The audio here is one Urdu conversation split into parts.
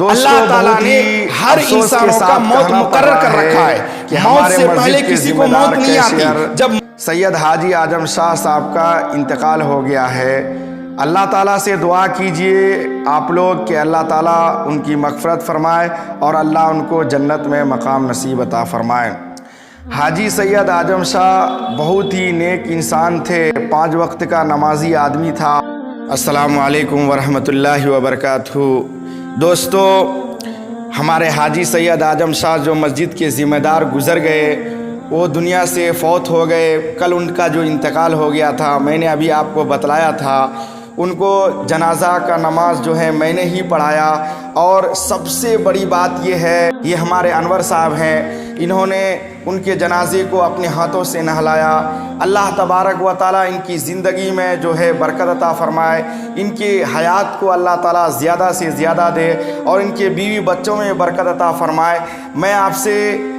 اللہ تعالیٰ نے ہر انسانوں کا موت مقرر کر رکھا ہے، موت سے پہلے کسی کو موت نہیں آتی۔ جب سید حاجی اعظم شاہ صاحب کا انتقال ہو گیا ہے، اللہ تعالیٰ سے دعا کیجئے آپ لوگ کہ اللہ تعالیٰ ان کی مغفرت فرمائے اور اللہ ان کو جنت میں مقام نصیب عطا فرمائے۔ حاجی سید اعظم شاہ بہت ہی نیک انسان تھے، 5 وقت کا نمازی آدمی تھا۔ السلام علیکم ورحمۃ اللہ وبرکاتہ۔ دوستو، ہمارے حاجی سید اعظم شاہ جو مسجد کے ذمہ دار گزر گئے، وہ دنیا سے فوت ہو گئے۔ کل ان کا جو انتقال ہو گیا تھا، میں نے ابھی آپ کو بتلایا تھا، ان کو جنازہ کا نماز جو ہے میں نے ہی پڑھایا۔ اور سب سے بڑی بات یہ ہے، یہ ہمارے انور صاحب ہیں، انہوں نے ان کے جنازے کو اپنے ہاتھوں سے نہلایا۔ اللہ تبارک و تعالیٰ ان کی زندگی میں جو ہے برکت عطا فرمائے، ان کی حیات کو اللہ تعالیٰ زیادہ سے زیادہ دے اور ان کے بیوی بچوں میں برکت عطا فرمائے۔ میں آپ سے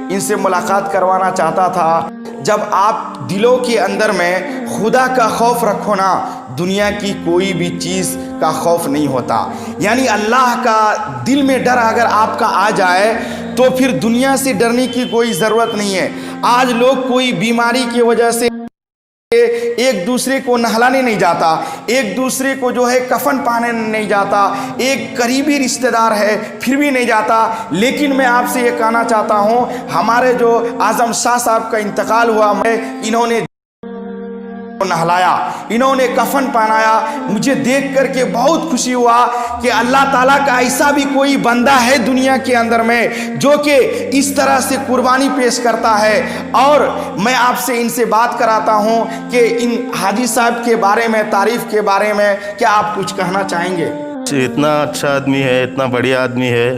ان سے ملاقات کروانا چاہتا تھا۔ جب آپ دلوں کے اندر میں خدا کا خوف رکھو نا، دنیا کی کوئی بھی چیز کا خوف نہیں ہوتا۔ یعنی اللہ کا دل میں ڈر اگر آپ کا آ جائے تو پھر دنیا سے ڈرنے کی کوئی ضرورت نہیں ہے۔ آج لوگ کوئی بیماری کی وجہ سے ایک دوسرے کو نہلانے نہیں جاتا، ایک دوسرے کو جو ہے کفن پہنانے نہیں جاتا، ایک قریبی رشتہ دار ہے پھر بھی نہیں جاتا۔ لیکن میں آپ سے یہ کہنا چاہتا ہوں، ہمارے جو اعظم شاہ صاحب کا انتقال ہوا، انہوں نے نہلایا، انہوں نے کفن پہنایا۔ مجھے دیکھ کر کے بہت خوشی ہوا کہ اللہ تعالیٰ کا ایسا بھی کوئی بندہ ہے دنیا کے اندر میں جو کہ اس طرح سے قربانی پیش کرتا ہے۔ اور میں آپ سے ان سے بات کراتا ہوں کہ ان حاجی صاحب کے بارے میں، تعریف کے بارے میں کیا آپ کچھ کہنا چاہیں گے؟ اتنا اچھا آدمی ہے، اتنا بڑھیا آدمی ہے۔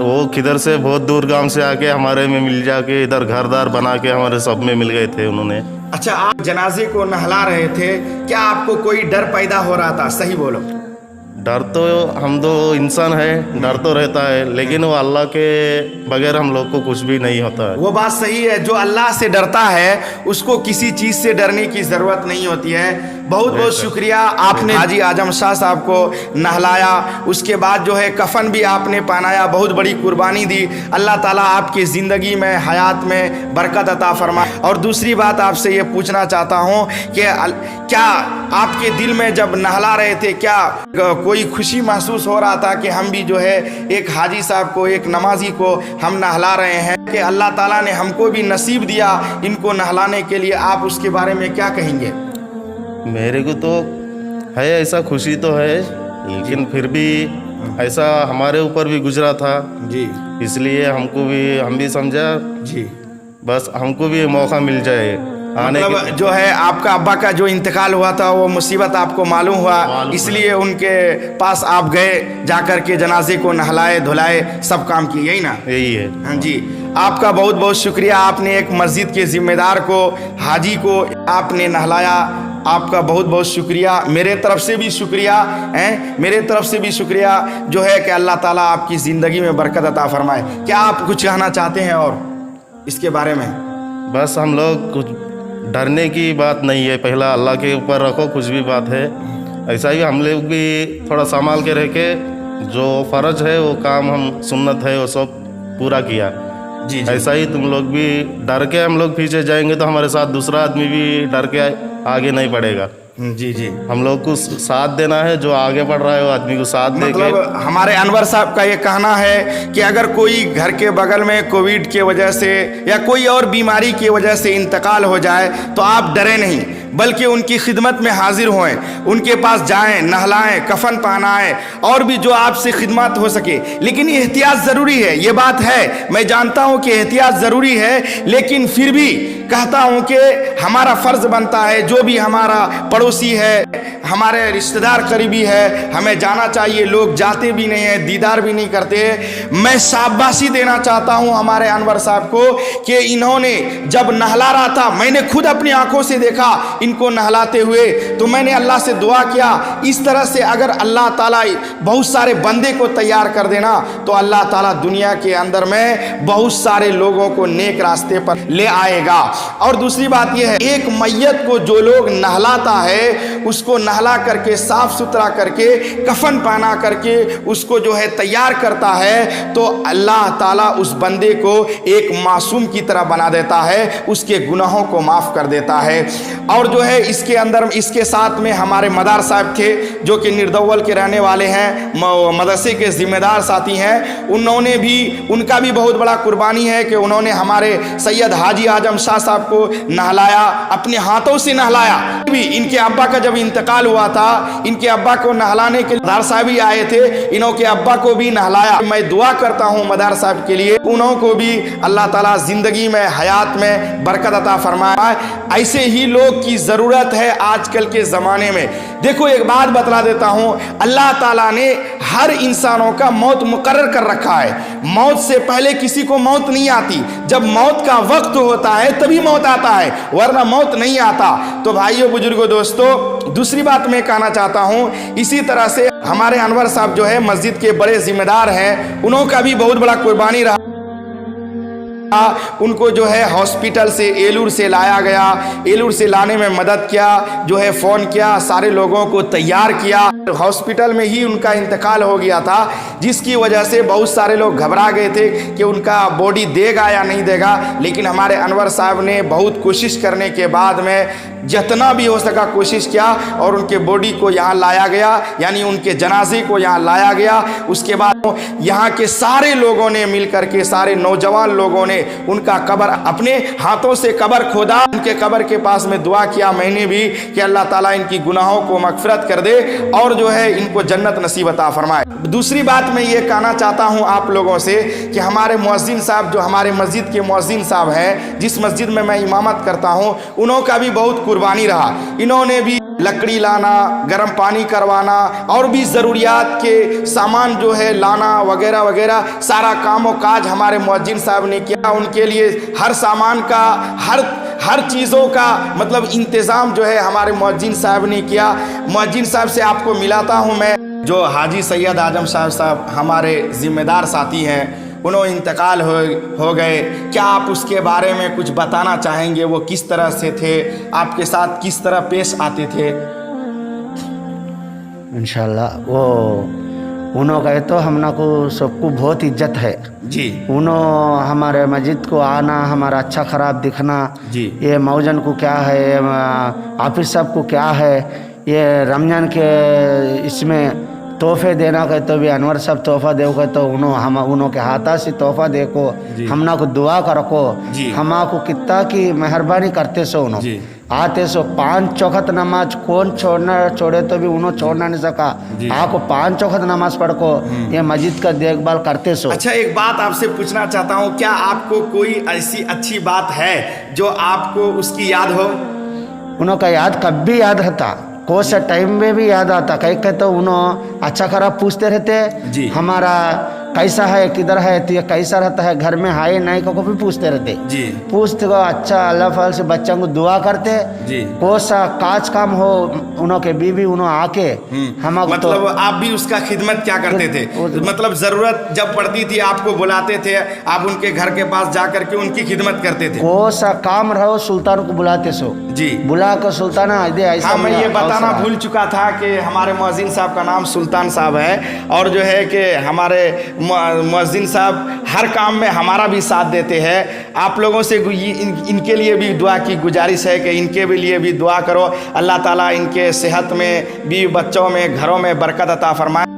وہ کدھر سے بہت دور گاؤں سے آ کے ہمارے میں مل جا کے ادھر گھر دار بنا کے ہمارے سب میں مل گئے تھے انہوں نے۔ اچھا، آپ جنازے کو نہلا رہے تھے، کیا آپ کو کوئی ڈر پیدا ہو رہا تھا؟ صحیح بولو۔ ڈر تو ہم تو انسان ہے، ڈر تو رہتا ہے، لیکن وہ اللہ کے بغیر ہم لوگ کو کچھ بھی نہیں ہوتا ہے۔ وہ بات صحیح ہے، جو اللہ سے ڈرتا ہے اس کو کسی چیز سے ڈرنے کی ضرورت نہیں ہوتی ہے۔ بہت بہت شکریہ، آپ نے حاجی اعظم شاہ صاحب کو نہلایا، اس کے بعد جو ہے کفن بھی آپ نے پہنایا، بہت بڑی قربانی دی۔ اللہ تعالیٰ آپ کی زندگی میں، حیات میں برکت عطا فرمائے۔ اور دوسری بات آپ سے یہ پوچھنا چاہتا ہوں کہ کیا آپ کے دل میں جب نہلا رہے تھے، کیا کوئی خوشی محسوس ہو رہا تھا کہ ہم بھی جو ہے ایک حاجی صاحب کو، ایک نمازی کو ہم نہلا رہے ہیں، کہ اللہ تعالیٰ نے ہم کو بھی نصیب دیا ان کو نہلانے کے لیے؟ آپ اس کے بارے میں کیا کہیں گے؟ میرے کو تو ہے ایسا، خوشی تو ہے، لیکن پھر بھی ایسا ہمارے اوپر بھی گزرا تھا جی، اس لیے ہم بھی سمجھا جی، بس ہم کو بھی موقع مل جائے آنے مطلب جو ہے آپ کا ابا کا جو انتقال ہوا تھا، وہ مصیبت آپ کو معلوم ہوا، اس لیے ان کے پاس آپ گئے، جا کر کے جنازے کو نہلائے دھلائے، سب کام کیے، یہی نا؟ یہی ہے۔ ہاں جی، آپ کا بہت بہت شکریہ۔ آپ نے ایک مسجد کے ذمہ دار کو، حاجی کو آپ نے نہلایا، آپ کا بہت بہت شکریہ۔ میرے طرف سے بھی شکریہ، میرے طرف سے بھی شکریہ جو ہے کہ اللہ تعالیٰ آپ کی زندگی میں برکت عطا فرمائے۔ کیا آپ کچھ کہنا چاہتے ہیں اور اس کے بارے میں؟ بس ہم لوگ کچھ ڈرنے کی بات نہیں ہے، پہلا اللہ کے اوپر رکھو، کچھ بھی بات ہے ایسا ہی ہم لوگ بھی تھوڑا سنبھال کے رہ کے جو فرض ہے، وہ کام ہم سنت ہے وہ سب پورا کیا۔ جی، ایسا ہی تم لوگ بھی ڈر کے ہم لوگ پیچھے جائیں گے تو ہمارے ساتھ دوسرا آدمی بھی ڈر کے آگے نہیں بڑھے گا۔ جی، جی، ہم لوگ کو ساتھ دینا ہے، جو آگے بڑھ رہا ہے وہ آدمی کو ساتھ دے کے۔ مطلب ہمارے انور صاحب کا یہ کہنا ہے کہ اگر کوئی گھر کے بغل میں کووڈ کی وجہ سے یا کوئی اور بیماری کی وجہ سے انتقال ہو جائے تو آپ ڈریں نہیں، بلکہ ان کی خدمت میں حاضر ہوئیں، ان کے پاس جائیں، نہلائیں، کفن پہنائیں، اور بھی جو آپ سے خدمات ہو سکے۔ لیکن احتیاط ضروری ہے، یہ بات ہے، میں جانتا ہوں کہ احتیاط ضروری ہے، لیکن پھر بھی کہتا ہوں کہ ہمارا فرض بنتا ہے، جو بھی ہمارا پڑوسی ہے، ہمارے رشتہ دار قریبی ہے، ہمیں جانا چاہیے۔ لوگ جاتے بھی نہیں ہیں، دیدار بھی نہیں کرتے۔ میں شاباشی دینا چاہتا ہوں ہمارے انور صاحب کو کہ انہوں نے جب نہلا رہا تھا، میں نے خود اپنی آنکھوں سے دیکھا، ان کو نہلاتے ہوئے، تو میں نے اللہ سے دعا کیا اس طرح سے اگر اللہ تعالیٰ بہت سارے بندے کو تیار کر دینا تو اللہ تعالیٰ دنیا کے اندر میں بہت سارے لوگوں کو نیک راستے پر لے آئے گا۔ اور دوسری بات یہ ہے، ایک میت کو جو لوگ نہلاتا ہے اس کو نہلا کر کے صاف ستھرا کر کے کفن پہنا کر کے اس کو جو ہے تیار کرتا ہے تو اللہ تعالیٰ اس بندے کو ایک معصوم کی طرح بنا دیتا ہے، اس کے گناہوں کو معاف کر دیتا ہے۔ اور جو ہے اس کے اندر اس کے ساتھ میں ہمارے مدار صاحب تھے جو کہ نردول کے رہنے والے ہیں، مدرسے کے ذمہ دار ساتھی ہیں، ان کا بھی بہت بڑا قربانی ہے کہ انہوں نے ہمارے سید حاجی اعظم شاہ صاحب کو نہلایا، اپنے ہاتھوں سے نہلایا۔ ان کے ابا کا جب انتقال ہوا تھا، ان کے ابا کو نہلانے کے مدار صاحب ہی آئے تھے، انہوں کے ابا کو بھی نہلایا۔ میں دعا کرتا ہوں مدار صاحب کے لیے، انہوں کو بھی اللہ تعالیٰ زندگی میں حیات میں برکت عطا فرمائے۔ ایسے ہی لوگ کی ضرورت ہے آج کل کے زمانے میں۔ دیکھو ایک بات بتلا دیتا ہوں، اللہ تعالیٰ نے ہر انسانوں کا موت مقرر کر رکھا ہے۔ موت سے پہلے کسی کو موت نہیں آتی، جب موت کا وقت ہوتا ہے تبھی موت آتا ہے، ورنہ موت نہیں آتا۔ تو بھائیو بزرگو دوستو، دوسری بات میں کہنا چاہتا ہوں، اسی طرح سے ہمارے انور صاحب جو ہے مسجد کے بڑے ذمہ دار ہیں، انہوں کا بھی بہت بڑا قربانی رہا۔ ان کو جو ہے ہاسپٹل سے ایلور سے لایا گیا، ایلور سے لانے میں مدد کیا، جو ہے فون کیا، سارے لوگوں کو تیار کیا۔ ہاسپٹل میں ہی ان کا انتقال ہو گیا تھا، جس کی وجہ سے بہت سارے لوگ گھبرا گئے تھے کہ ان کا باڈی دے گا یا نہیں دے گا، لیکن ہمارے انور صاحب نے بہت کوشش کرنے کے بعد میں جتنا بھی ہو سکا کوشش کیا اور ان کے باڈی کو یہاں لایا گیا، یعنی ان کے جنازے کو یہاں لایا گیا۔ اس کے بعد یہاں کے سارے لوگوں نے مل کر کے، سارے نوجوان لوگوں نے ان کا قبر اپنے ہاتھوں سے قبر کھودا، ان کے قبر کے پاس میں دعا کیا میں نے بھی کہ اللہ تعالیٰ ان کی گناہوں کو مغفرت کر دے اور جو ہے ان کو جنت نصیب عطا فرمائے۔ دوسری بات میں یہ کہنا چاہتا ہوں آپ لوگوں سے کہ ہمارے مؤذن صاحب جو ہمارے مسجد کے مؤذن صاحب ہیں، جس مسجد میں میں امامت کرتا ہوں، انہوں کا بھی بہت قربانی رہا۔ انہوں نے بھی لکڑی لانا، گرم پانی کروانا اور بھی ضروریات کے سامان جو ہے لانا وغیرہ وغیرہ، سارا کام و کاج ہمارے مؤذن صاحب نے کیا۔ ان کے لیے ہر سامان کا، ہر چیزوں کا مطلب انتظام جو ہے ہمارے مؤذن صاحب نے کیا۔ مؤذن صاحب سے آپ کو ملاتا ہوں میں، جو حاجی سید اعظم صاحب ہمارے ذمہ دار ساتھی ہیں، انہوں انتقال ہو گئے۔ کیا آپ اس کے بارے میں کچھ بتانا چاہیں گے؟ وہ کس طرح سے تھے، آپ کے ساتھ کس طرح پیش آتے تھے؟ انشاءاللہ وہ انہوں کا تو ہم کو سب کو بہت عزت ہے جی۔ انہوں ہمارے مسجد کو آنا، ہمارا اچھا خراب دکھنا، جی۔ یہ موجن کو کیا ہے، حافظ صاحب کو کیا ہے، یہ رمضان کے اس میں تحفے دینا کہ تو بھی انور صاحب تحفہ دے کہ تو انہوں کے ہاتھا سے تحفہ دے کو ہم کو دعا کرو، ہم کو کتا کی مہربانی کرتے سو انہوں آتے سو 5 وقت نماز کون چھوڑے تو بھی انہوں چھوڑنا نہیں سکا، آپ کو 5 وقت نماز پڑھ کو یہ مسجد کا دیکھ بھال کرتے سو۔ اچھا ایک بات آپ سے پوچھنا چاہتا ہوں، کیا آپ کو کوئی ایسی اچھی بات ہے جو آپ کو اس کی یاد ہو؟ انہوں کا یاد کب بھی یاد رہتا، کوئی سا ٹائم میں بھی یاد آتا، کہیں کہ تو انہوں اچھا خراب پوچھتے رہتے، ہمارا کیسا ہے، کدھر ہے، تو یہ کیسا رہتا ہے، گھر میں ہے نہیں کو بھی پوچھتے رہتے، پوچھتے کو اچھا اللہ فال سے بچوں کو دعا کرتے، کوئی سا کاج کام ہو انہوں کے بیوی انہوں آ کے ہم مطلب آپ بھی اس کا خدمت کیا کرتے تھے؟ مطلب ضرورت جب پڑتی تھی آپ کو بلاتے تھے، آپ ان کے گھر کے پاس جا کر کے ان کی خدمت کرتے تھے؟ کوئی سا کام رہو سلطان کو بلاتے سو، بلا کر سلطانہ ایسا۔ میں یہ بتانا بھول چکا تھا کہ ہمارے مؤذن صاحب کا نام سلطان صاحب ہے، اور جو ہے کہ ہمارے مؤذن صاحب ہر کام میں ہمارا بھی ساتھ دیتے ہیں۔ آپ لوگوں سے ان کے لیے بھی دعا کی گزارش ہے کہ ان کے بھی لیے بھی دعا کرو، اللہ تعالیٰ ان کے صحت میں، بیوی بچوں میں، گھروں میں برکت عطا فرمائے۔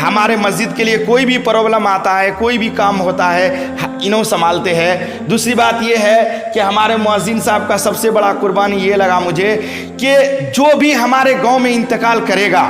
ہمارے مسجد کے لیے کوئی بھی پرابلم آتا ہے، کوئی بھی کام ہوتا ہے، انہوں سنبھالتے ہیں۔ دوسری بات یہ ہے کہ ہمارے مؤذن صاحب کا سب سے بڑا قربانی یہ لگا مجھے کہ جو بھی ہمارے گاؤں میں انتقال کرے گا،